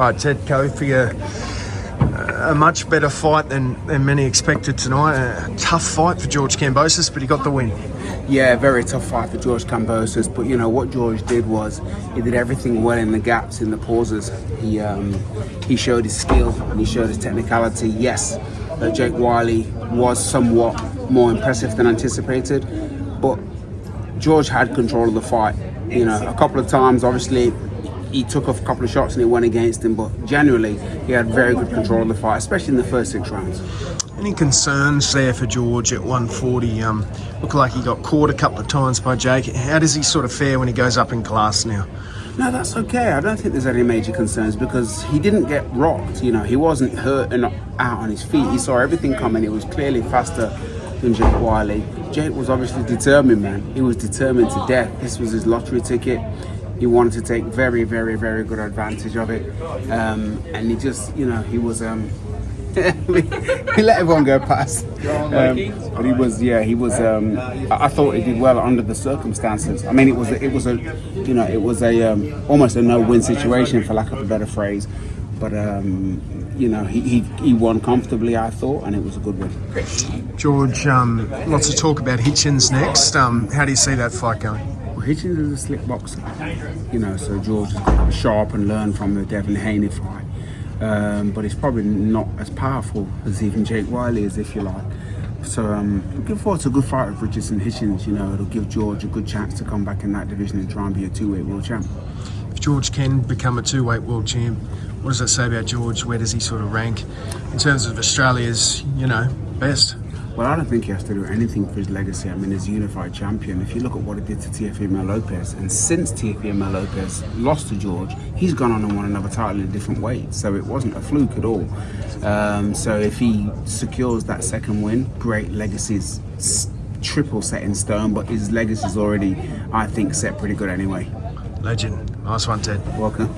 Right, Ted, Cofie, a much better fight than many expected tonight. A tough fight for George Kambosos, but he got the win. Yeah, very tough fight for George Kambosos. But you know what George did was he did everything well in the gaps, in the pauses. He showed his skill and he showed his technicality. Yes, Jake Wyllie was somewhat more impressive than anticipated, but George had control of the fight. You know, a couple of times, obviously, he took off a couple of shots and it went against him, but generally he had very good control of the fight, especially in the first 6 rounds. Any concerns there for George at 140? Looked like he got caught a couple of times by Jake. How does he sort of fare when he goes up in class now? No, that's okay. I don't think there's any major concerns because he didn't get rocked. You know, he wasn't hurt and out on his feet. He saw everything coming. It was clearly faster than Jake Wyllie. Jake was obviously determined, man. He was determined to death. This was his lottery ticket. He wanted to take very, very, very good advantage of it. And he just, you know, he was... he let everyone go past. But he was, I thought he did well under the circumstances. I mean, it was almost a no-win situation, for lack of a better phrase. But you know, he won comfortably, I thought, and it was a good win. George, lots of talk about Hitchins next. How do you see that fight going? Well, Hitchins is a slick boxer, you know, so George has got to sharp and learn from the Devin Haney fight. But it's probably not as powerful as even Jake Wyllie is, if you like. So looking forward to a good fight with Richardson Hitchins. You know, it'll give George a good chance to come back in that division and try and be a 2-weight world champ. If George can become a 2-weight world champ, what does that say about George? Where does he sort of rank in terms of Australia's, you know, best? Well, I don't think he has to do anything for his legacy. I mean, he's a unified champion. If you look at what he did to Teofimo Lopez, and since Teofimo Lopez lost to George, he's gone on and won another title in a different weight. So it wasn't a fluke at all. So if he secures that second win, great. Legacy's triple set in stone, but his legacy's already, I think, set pretty good anyway. Legend. Nice one, Ted. Welcome.